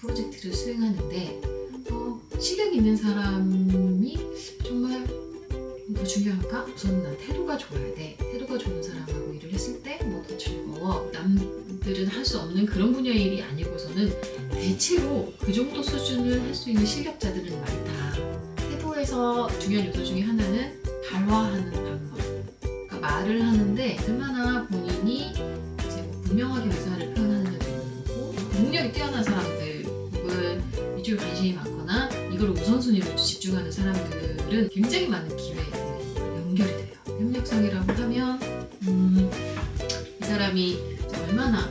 프로젝트를 수행하는데 실력 있는 사람이 정말 더 중요할까? 우선 난 태도가 좋아야 돼. 태도가 좋은 사람하고 일을 했을 때 더 즐거워. 남들은 할 수 없는 그런 분야의 일이 아니고서는 대체로 그 정도 수준을 할 수 있는 실력자들은 많다. 태도에서 중요한 요소 중에 하나는 발화하는 방법. 그러니까 말을 하는데 얼마나 본인이 이제 분명하게 의사를 표현하는지도 있는 거고, 능력이 뛰어난 사람들 혹은 이쪽에 관심이 많거나 이걸 우선순위로 집중하는 사람들은 굉장히 많은 기회에 연결이 돼요. 협력성이라고 하면 이 사람이 얼마나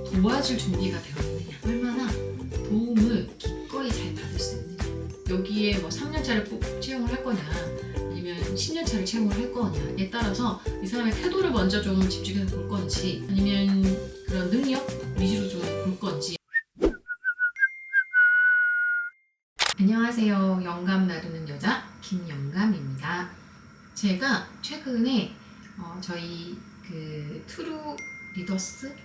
도와줄 준비가 되어 있느냐, 얼마나 도움을 기꺼이 잘 받을 수 있느냐, 여기에 3년차를 채용을 할 거냐 아니면 10년차를 채용을 할 거냐에 따라서 이 사람의 태도를 먼저 좀 집중해서 볼 건지 아니면 그런 능력 위주로 좀 볼 건지. 안녕하세요. 영감 나르는 여자 김영감입니다. 제가 최근에 저희 그 트루 리더스라는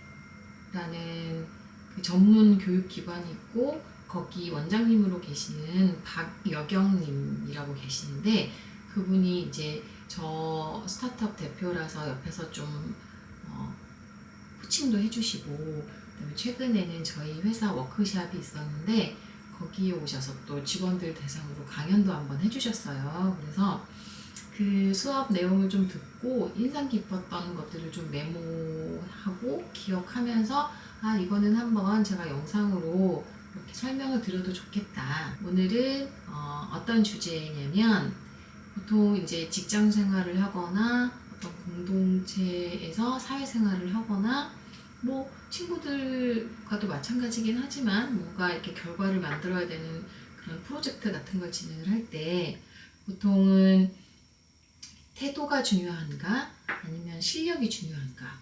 그 전문 교육기관이 있고 거기 원장님으로 계시는 박여경님이라고 계시는데, 그분이 이제 저 스타트업 대표라서 옆에서 좀 코칭도 해주시고, 그다음에 최근에는 저희 회사 워크숍이 있었는데 거기에 오셔서 또 직원들 대상으로 강연도 한번 해주셨어요. 그래서 그 수업 내용을 좀 듣고 인상 깊었던 것들을 좀 메모하고 기억하면서 이거는 한번 제가 영상으로 이렇게 설명을 드려도 좋겠다. 오늘은 어떤 주제냐면, 보통 이제 직장 생활을 하거나 어떤 공동체에서 사회생활을 하거나 친구들과도 마찬가지긴 하지만 뭔가 이렇게 결과를 만들어야 되는 그런 프로젝트 같은 걸 진행을 할 때 보통은 태도가 중요한가 아니면 실력이 중요한가,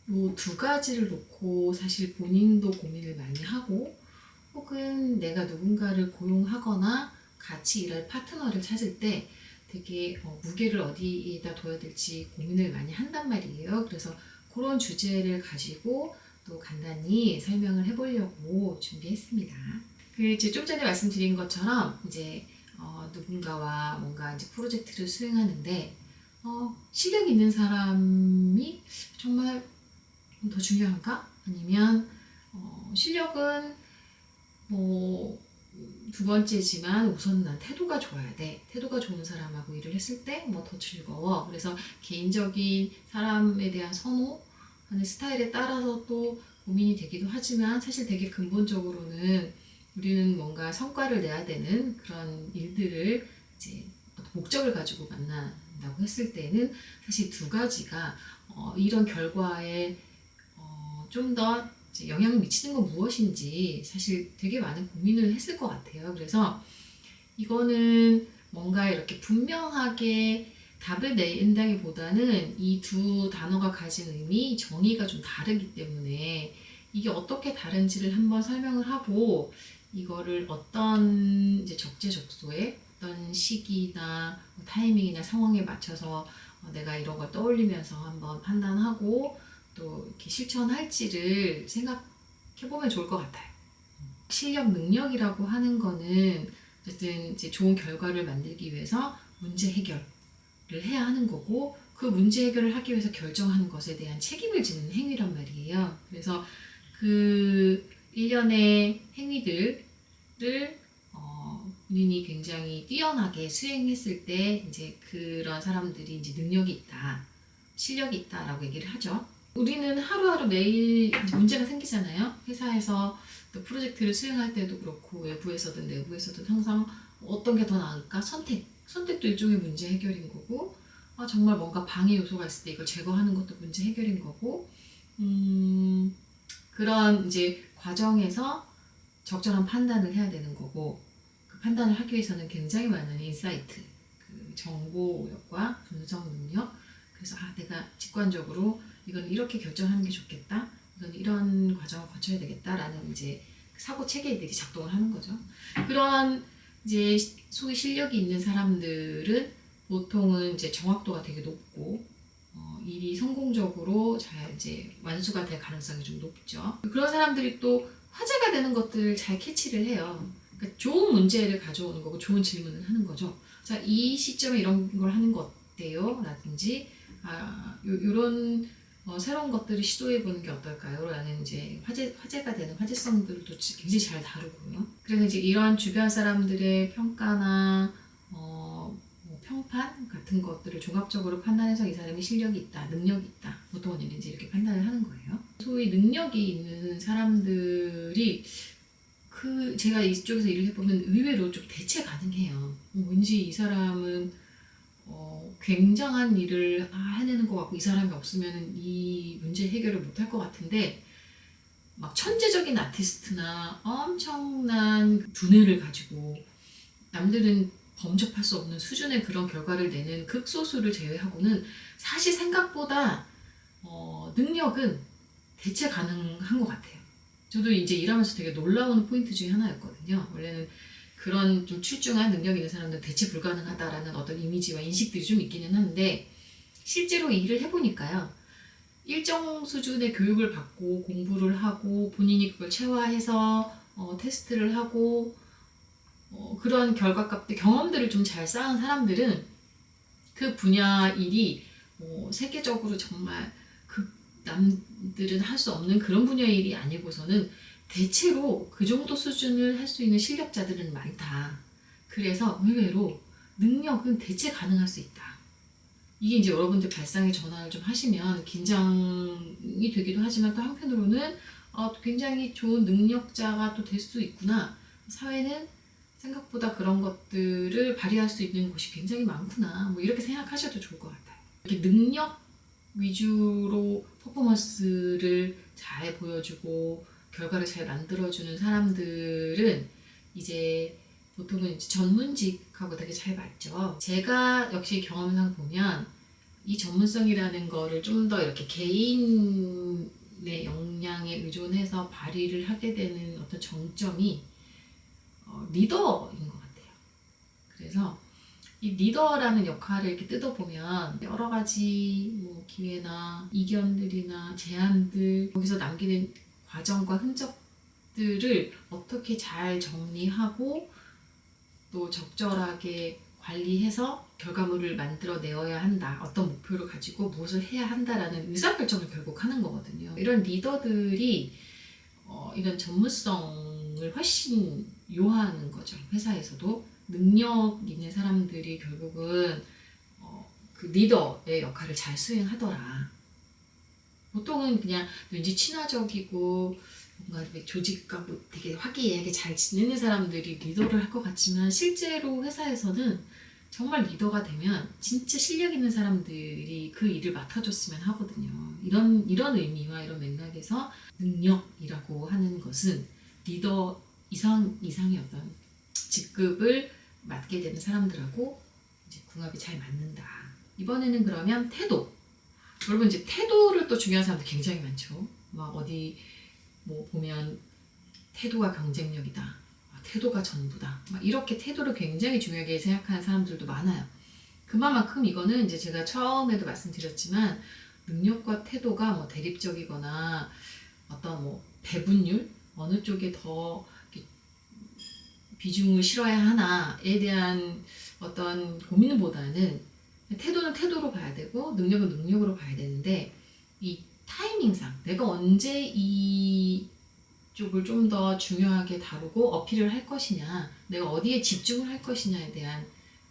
이 두 가지를 놓고 사실 본인도 고민을 많이 하고, 혹은 내가 누군가를 고용하거나 같이 일할 파트너를 찾을 때 되게 무게를 어디에다 둬야 될지 고민을 많이 한단 말이에요. 그래서 그런 주제를 가지고 또 간단히 설명을 해보려고 준비했습니다. 이제 좀 전에 말씀드린 것처럼 이제 누군가와 뭔가 이제 프로젝트를 수행하는데 실력 있는 사람이 정말 더 중요한가? 아니면 실력은 두 번째지만 우선 난 태도가 좋아야 돼. 태도가 좋은 사람하고 일을 했을 때 더 즐거워. 그래서 개인적인 사람에 대한 선호하는 스타일에 따라서 또 고민이 되기도 하지만, 사실 되게 근본적으로는 우리는 뭔가 성과를 내야 되는 그런 일들을 이제 목적을 가지고 만난다고 했을 때는 사실 두 가지가 이런 결과에 좀 더 영향을 미치는 건 무엇인지 사실 되게 많은 고민을 했을 것 같아요. 그래서 이거는 뭔가 이렇게 분명하게 답을 낸다기보다는 이 두 단어가 가진 의미, 정의가 좀 다르기 때문에 이게 어떻게 다른지를 한번 설명을 하고, 이거를 어떤 이제 적재적소에 어떤 시기나 타이밍이나 상황에 맞춰서 내가 이런 걸 떠올리면서 한번 판단하고 또 이렇게 실천할지를 생각해보면 좋을 것 같아요. 실력, 능력이라고 하는 거는 어쨌든 이제 좋은 결과를 만들기 위해서 문제 해결을 해야 하는 거고, 그 문제 해결을 하기 위해서 결정하는 것에 대한 책임을 지는 행위란 말이에요. 그래서 그 일련의 행위들을 본인이 굉장히 뛰어나게 수행했을 때 이제 그런 사람들이 이제 능력이 있다, 실력이 있다라고 얘기를 하죠. 우리는 하루하루 매일 문제가 생기잖아요. 회사에서 또 프로젝트를 수행할 때도 그렇고 외부에서든 내부에서든 항상 어떤 게 더 나을까? 선택도 일종의 문제 해결인 거고, 정말 뭔가 방해 요소가 있을 때 이걸 제거하는 것도 문제 해결인 거고, 그런 이제 과정에서 적절한 판단을 해야 되는 거고, 그 판단을 하기 위해서는 굉장히 많은 인사이트, 그 정보력과 분석 능력, 그래서 내가 직관적으로 이건 이렇게 결정하는 게 좋겠다, 이건 이런 과정을 거쳐야 되겠다라는 이제 사고 체계들이 작동을 하는 거죠. 그런 이제 소위 실력이 있는 사람들은 보통은 이제 정확도가 되게 높고 일이 성공적으로 잘 이제 완수가 될 가능성이 좀 높죠. 그런 사람들이 또 화제가 되는 것들을 잘 캐치를 해요. 그러니까 좋은 문제를 가져오는 거고 좋은 질문을 하는 거죠. 자, 이 시점에 이런 걸 하는 거 어때요? 라든지 요런 새로운 것들을 시도해 보는 게 어떨까요? 라는 이제 화제가 되는 화제성들도 굉장히 잘 다루고요. 그래서 이제 이러한 주변 사람들의 평가나 뭐 평판 같은 것들을 종합적으로 판단해서 이 사람이 실력이 있다, 능력이 있다, 보통은 이제 이렇게 판단을 하는 거예요. 소위 능력이 있는 사람들이 제가 이쪽에서 일을 해보면 의외로 좀 대체 가능해요. 왠지 이 사람은 굉장한 일을 해내는 것 같고 이 사람이 없으면 이 문제 해결을 못할 것 같은데 막 천재적인 아티스트나 엄청난 두뇌를 가지고 남들은 범접할 수 없는 수준의 그런 결과를 내는 극소수를 제외하고는 사실 생각보다 능력은 대체 가능한 것 같아요. 저도 이제 일하면서 되게 놀라운 포인트 중에 하나였거든요. 원래는 그런 좀 출중한 능력 있는 사람들은 대체 불가능하다라는 어떤 이미지와 인식들이 좀 있기는 한데 실제로 일을 해보니까요. 일정 수준의 교육을 받고 공부를 하고 본인이 그걸 체화해서 테스트를 하고 그런 결과값들, 경험들을 좀 잘 쌓은 사람들은 그 분야 일이 세계적으로 정말 남들은 할 수 없는 그런 분야의 일이 아니고서는 대체로 그 정도 수준을 할 수 있는 실력자들은 많다. 그래서 의외로 능력은 대체 가능할 수 있다. 이게 이제 여러분들 발상의 전환을 좀 하시면 긴장이 되기도 하지만 또 한편으로는 굉장히 좋은 능력자가 또 될 수 있구나. 사회는 생각보다 그런 것들을 발휘할 수 있는 곳이 굉장히 많구나. 뭐 이렇게 생각하셔도 좋을 것 같아요. 이렇게 능력 위주로 퍼포먼스를 잘 보여주고 결과를 잘 만들어주는 사람들은 이제 보통은 이제 전문직하고 되게 잘 맞죠. 제가 역시 경험상 보면 이 전문성이라는 거를 좀 더 이렇게 개인의 역량에 의존해서 발휘를 하게 되는 어떤 정점이 리더인 것 같아요. 그래서 이 리더라는 역할을 이렇게 뜯어보면 여러 가지 뭐 기회나 이견들이나 제안들 거기서 남기는 과정과 흔적들을 어떻게 잘 정리하고 또 적절하게 관리해서 결과물을 만들어내어야 한다. 어떤 목표를 가지고 무엇을 해야 한다라는 의사결정을 결국 하는 거거든요. 이런 리더들이 이런 전문성을 훨씬 요하는 거죠. 회사에서도. 능력 있는 사람들이 결국은 그 리더의 역할을 잘 수행하더라. 보통은 그냥 왠지 친화적이고 뭔가 조직과 뭐 되게 화기애애하게 잘 지내는 사람들이 리더를 할 것 같지만 실제로 회사에서는 정말 리더가 되면 진짜 실력 있는 사람들이 그 일을 맡아줬으면 하거든요. 이런 의미와 이런 맥락에서 능력이라고 하는 것은 리더 이상의 어떤 직급을 맡게 되는 사람들하고 이제 궁합이 잘 맞는다. 이번에는 그러면 태도. 여러분 이제 태도를 또 중요한 사람들 굉장히 많죠. 막 어디 뭐 보면 태도가 경쟁력이다. 태도가 전부다. 막 이렇게 태도를 굉장히 중요하게 생각하는 사람들도 많아요. 그만큼 이거는 이제 제가 처음에도 말씀드렸지만 능력과 태도가 뭐 대립적이거나 어떤 뭐 배분율 어느 쪽에 더 비중을 실어야 하나에 대한 어떤 고민보다는 태도는 태도로 봐야 되고 능력은 능력으로 봐야 되는데 이 타이밍상 내가 언제 이 쪽을 좀 더 중요하게 다루고 어필을 할 것이냐 내가 어디에 집중을 할 것이냐에 대한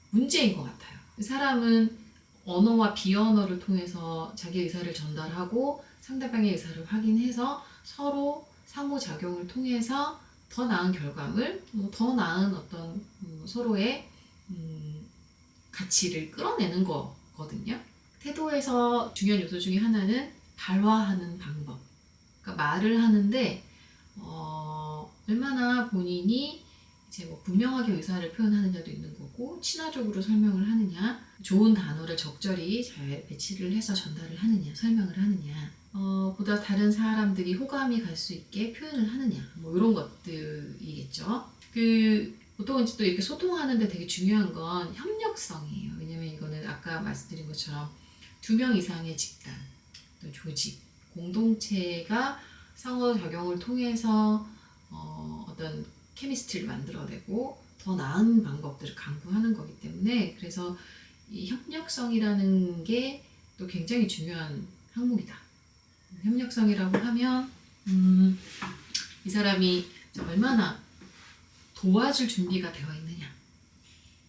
문제인 것 같아요. 사람은 언어와 비언어를 통해서 자기 의사를 전달하고 상대방의 의사를 확인해서 서로 상호작용을 통해서 더 나은 결과물, 더 나은 어떤 서로의 가치를 끌어내는 거거든요. 태도에서 중요한 요소 중에 하나는 발화하는 방법. 그러니까 말을 하는데 얼마나 본인이 이제 뭐 분명하게 의사를 표현하느냐도 있는 거고 친화적으로 설명을 하느냐, 좋은 단어를 적절히 잘 배치를 해서 전달을 하느냐, 설명을 하느냐. 보다 다른 사람들이 호감이 갈 수 있게 표현을 하느냐 뭐 이런 것들이겠죠. 보통 이제 또 이렇게 소통하는데 되게 중요한 건 협력성이에요. 왜냐면 이거는 아까 말씀드린 것처럼 2명 이상의 집단, 또 조직, 공동체가 상호작용을 통해서 어떤 케미스트리를 만들어내고 더 나은 방법들을 강구하는 거기 때문에 그래서 이 협력성이라는 게 또 굉장히 중요한 항목이다. 협력성이라고 하면 이 사람이 얼마나 도와줄 준비가 되어 있느냐,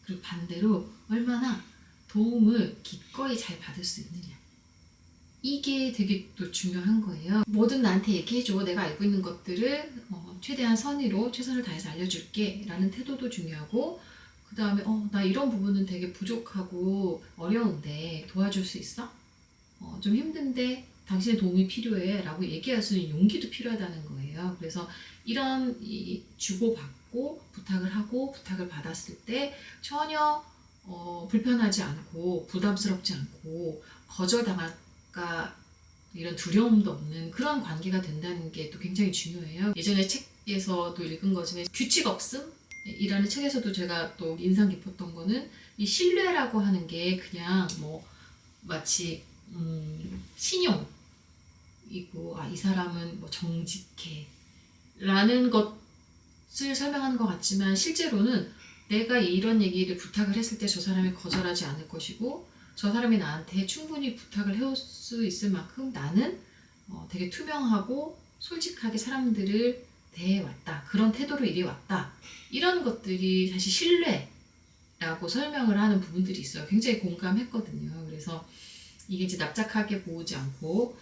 그리고 반대로 얼마나 도움을 기꺼이 잘 받을 수 있느냐, 이게 되게 또 중요한 거예요. 뭐든 나한테 얘기해줘. 내가 알고 있는 것들을 최대한 선의로 최선을 다해서 알려줄게 라는 태도도 중요하고, 그 다음에 나 이런 부분은 되게 부족하고 어려운데 도와줄 수 있어? 좀 힘든데 당신의 도움이 필요해 라고 얘기할 수 있는 용기도 필요하다는 거예요. 그래서 이런 주고받고 부탁을 하고 부탁을 받았을 때 전혀 불편하지 않고 부담스럽지 않고 거절당할까 이런 두려움도 없는 그런 관계가 된다는 게 또 굉장히 중요해요. 예전에 책에서도 읽은 거지만 규칙 없음이라는 책에서도 제가 또 인상 깊었던 거는 이 신뢰라고 하는 게 그냥 뭐 마치 신용이고 이 사람은 뭐 정직해 라는 것을 설명하는 것 같지만 실제로는 내가 이런 얘기를 부탁을 했을 때 저 사람이 거절하지 않을 것이고 저 사람이 나한테 충분히 부탁을 해올 수 있을 만큼 나는 되게 투명하고 솔직하게 사람들을 대해왔다. 그런 태도로 일해왔다. 이런 것들이 사실 신뢰라고 설명을 하는 부분들이 있어요. 굉장히 공감했거든요. 그래서 이게 이제 납작하게 보지 않고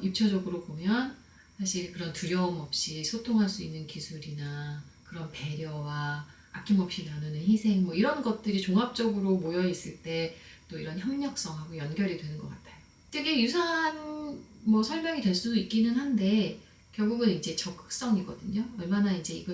입체적으로 보면 사실 그런 두려움 없이 소통할 수 있는 기술이나 그런 배려와 아낌없이 나누는 희생 뭐 이런 것들이 종합적으로 모여 있을 때 또 이런 협력성하고 연결이 되는 것 같아요. 되게 유사한 뭐 설명이 될 수도 있기는 한데 결국은 이제 적극성이거든요. 얼마나 이제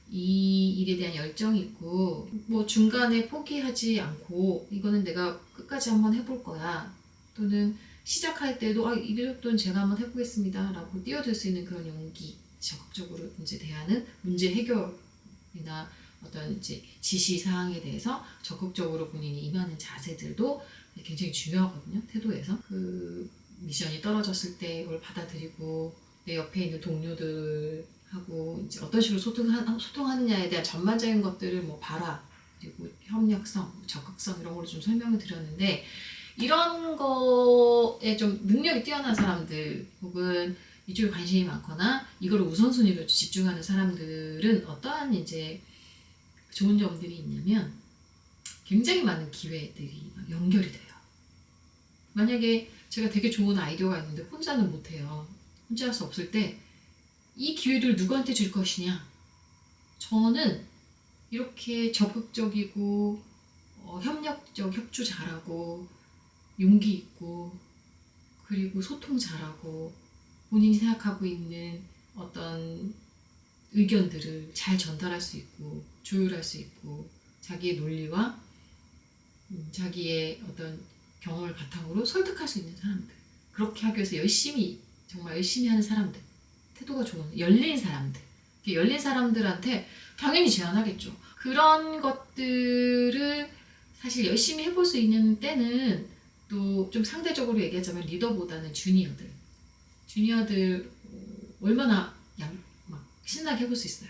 이 일에 대한 열정이 있고 뭐 중간에 포기하지 않고 이거는 내가 끝까지 한번 해볼 거야. 또는 시작할 때도 이 정도는 제가 한번 해보겠습니다 라고 뛰어들 수 있는 그런 용기, 적극적으로 이제 대하는 문제 해결이나 어떤 이제 지시 사항에 대해서 적극적으로 본인이 임하는 자세들도 굉장히 중요하거든요. 태도에서 그 미션이 떨어졌을 때 이걸 받아들이고 내 옆에 있는 동료들하고 이제 어떤 식으로 소통하느냐에 대한 전반적인 것들을 뭐 봐라, 그리고 협력성, 적극성 이런 걸로 좀 설명을 드렸는데 이런 거에 좀 능력이 뛰어난 사람들 혹은 이쪽에 관심이 많거나 이걸 우선순위로 집중하는 사람들은 어떠한 이제 좋은 점들이 있냐면 굉장히 많은 기회들이 연결이 돼요. 만약에 제가 되게 좋은 아이디어가 있는데 혼자는 못해요. 혼자 할 수 없을 때 이 기회를 누구한테 줄 것이냐? 저는 이렇게 적극적이고 협력적, 협조 잘하고 용기 있고 그리고 소통 잘하고 본인이 생각하고 있는 어떤 의견들을 잘 전달할 수 있고 조율할 수 있고 자기의 논리와 자기의 어떤 경험을 바탕으로 설득할 수 있는 사람들, 그렇게 하기 위해서 정말 열심히 하는 사람들, 태도가 좋은 열린 사람들, 열린 사람들한테 당연히 제안하겠죠. 그런 것들을 사실 열심히 해볼 수 있는 때는 또 좀 상대적으로 얘기하자면 리더보다는 주니어들 얼마나 막 신나게 해볼 수 있어요.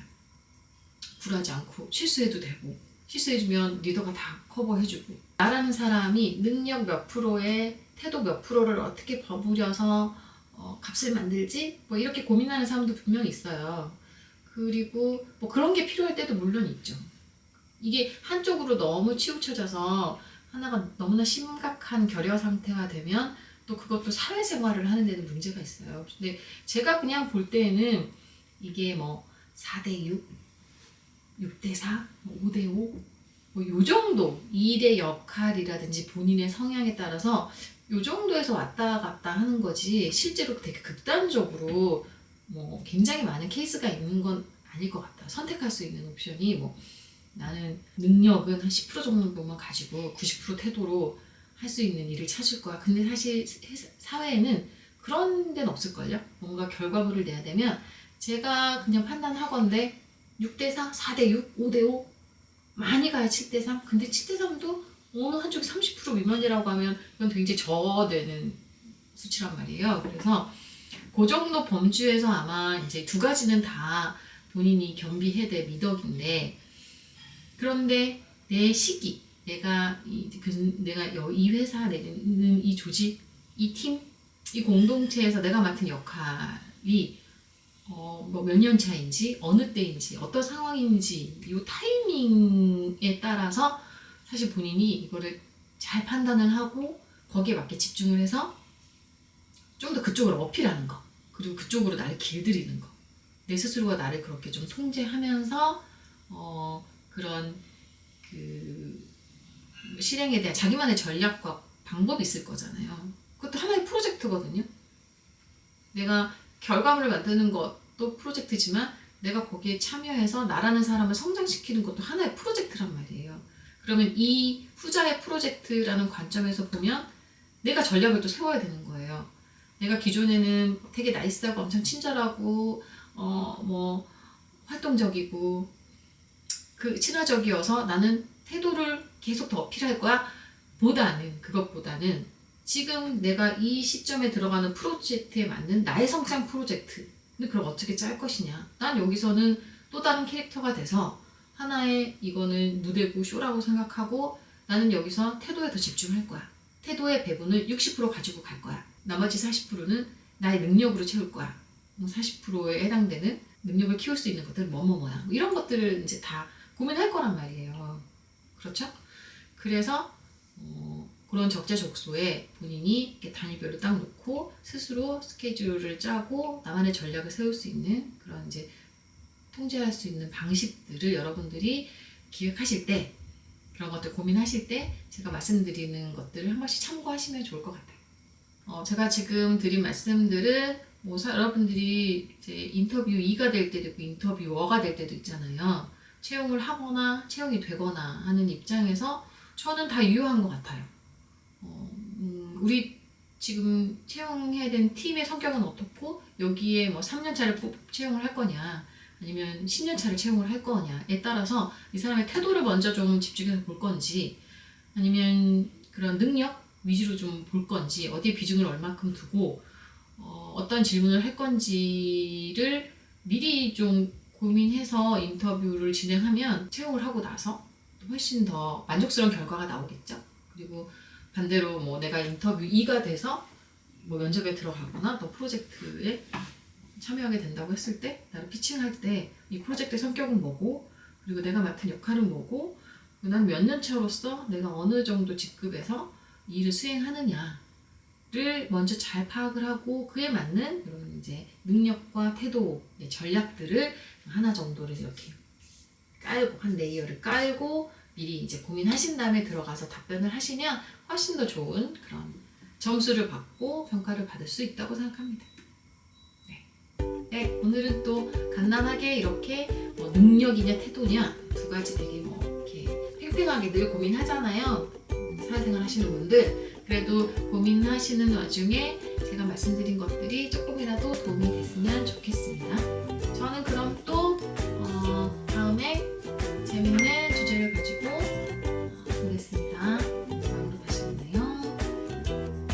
굴하지 않고 실수해도 되고 실수해주면 리더가 다 커버해주고 나라는 사람이 능력 몇 프로에 태도 몇 프로를 어떻게 버무려서 값을 만들지? 뭐 이렇게 고민하는 사람도 분명히 있어요. 그리고 뭐 그런 게 필요할 때도 물론 있죠. 이게 한쪽으로 너무 치우쳐져서 하나가 너무나 심각한 결여 상태가 되면 또 그것도 사회생활을 하는 데는 문제가 있어요. 근데 제가 그냥 볼 때에는 이게 뭐 4대6, 6대4, 5대5 뭐 요 정도 일의 역할이라든지 본인의 성향에 따라서 요 정도에서 왔다 갔다 하는 거지 실제로 되게 극단적으로 뭐 굉장히 많은 케이스가 있는 건 아닐 것 같다. 선택할 수 있는 옵션이 뭐 나는 능력은 한 10% 정도만 가지고 90% 태도로 할 수 있는 일을 찾을 거야. 근데 사실 사회에는 그런 데는 없을걸요? 뭔가 결과물을 내야 되면 제가 그냥 판단하건대 6대4, 4대6, 5대5 많이 가야 7대3. 근데 7대3도 어느 한쪽이 30% 미만이라고 하면 이건 굉장히 저되는 수치란 말이에요. 그래서 그 정도 범주에서 아마 이제 두 가지는 다 본인이 겸비해야 될 미덕인데, 그런데 내 시기, 내가 이 회사 내는 이 조직, 이 팀, 이 공동체에서 내가 맡은 역할이 뭐 몇 년 차인지, 어느 때인지, 어떤 상황인지, 이 타이밍에 따라서 사실 본인이 이거를 잘 판단을 하고 거기에 맞게 집중을 해서 좀 더 그쪽으로 어필하는 거, 그리고 그쪽으로 나를 길들이는 거, 내 스스로가 나를 그렇게 좀 통제하면서 그런 그 실행에 대한 자기만의 전략과 방법이 있을 거잖아요. 그것도 하나의 프로젝트거든요. 내가 결과물을 만드는 것도 프로젝트지만 내가 거기에 참여해서 나라는 사람을 성장시키는 것도 하나의 프로젝트란 말이에요. 그러면 이 후자의 프로젝트라는 관점에서 보면 내가 전략을 또 세워야 되는 거예요. 내가 기존에는 되게 나이스하고 엄청 친절하고 뭐 활동적이고 친화적이어서 나는 태도를 계속 더 어필할 거야 그것보다는 지금 내가 이 시점에 들어가는 프로젝트에 맞는 나의 성장 프로젝트, 근데 그걸 어떻게 짤 것이냐. 난 여기서는 또 다른 캐릭터가 돼서 하나의 이거는 무대고 쇼라고 생각하고 나는 여기서 태도에 더 집중할 거야. 태도의 배분을 60% 가지고 갈 거야. 나머지 40%는 나의 능력으로 채울 거야. 40%에 해당되는 능력을 키울 수 있는 것들 뭐야. 이런 것들을 이제 다 고민할 거란 말이에요. 그렇죠? 그래서 그런 적재적소에 본인이 이렇게 단위별로 딱 놓고 스스로 스케줄을 짜고 나만의 전략을 세울 수 있는 그런 이제 통제할 수 있는 방식들을 여러분들이 기획하실 때, 그런 것들 고민하실 때 제가 말씀드리는 것들을 한 번씩 참고하시면 좋을 것 같아요. 제가 지금 드린 말씀들은 여러분들이 이제 인터뷰 2가 될 때도 있고 인터뷰 5가 될 때도 있잖아요. 채용을 하거나 채용이 되거나 하는 입장에서 저는 다 유효한 것 같아요. 우리 지금 채용해야 되는 팀의 성격은 어떻고 여기에 뭐 3년차를 채용을 할 거냐 아니면 10년차를 채용을 할 거냐에 따라서 이 사람의 태도를 먼저 좀 집중해서 볼 건지 아니면 그런 능력 위주로 좀 볼 건지 어디에 비중을 얼마큼 두고 어떤 질문을 할 건지를 미리 좀 고민해서 인터뷰를 진행하면 채용을 하고 나서 훨씬 더 만족스러운 결과가 나오겠죠. 그리고 반대로 뭐 내가 인터뷰 2가 돼서 뭐 면접에 들어가거나 또 프로젝트에 참여하게 된다고 했을 때 나를 피칭할 때 이 프로젝트의 성격은 뭐고 그리고 내가 맡은 역할은 뭐고 난 몇 년 차로서 내가 어느 정도 직급에서 이 일을 수행하느냐를 먼저 잘 파악을 하고 그에 맞는 그런 이제 능력과 태도, 전략들을 하나 정도를 이렇게 깔고 한 레이어를 깔고 미리 이제 고민하신 다음에 들어가서 답변을 하시면 훨씬 더 좋은 그런 점수를 받고 평가를 받을 수 있다고 생각합니다. 네, 오늘은 또 간단하게 이렇게 뭐 능력이냐 태도냐 두 가지 되게 뭐 이렇게 팽팽하게 늘 고민하잖아요. 사회생활 하시는 분들 그래도 고민하시는 와중에 제가 말씀드린 것들이 조금이라도 도움이 됐으면 좋겠습니다.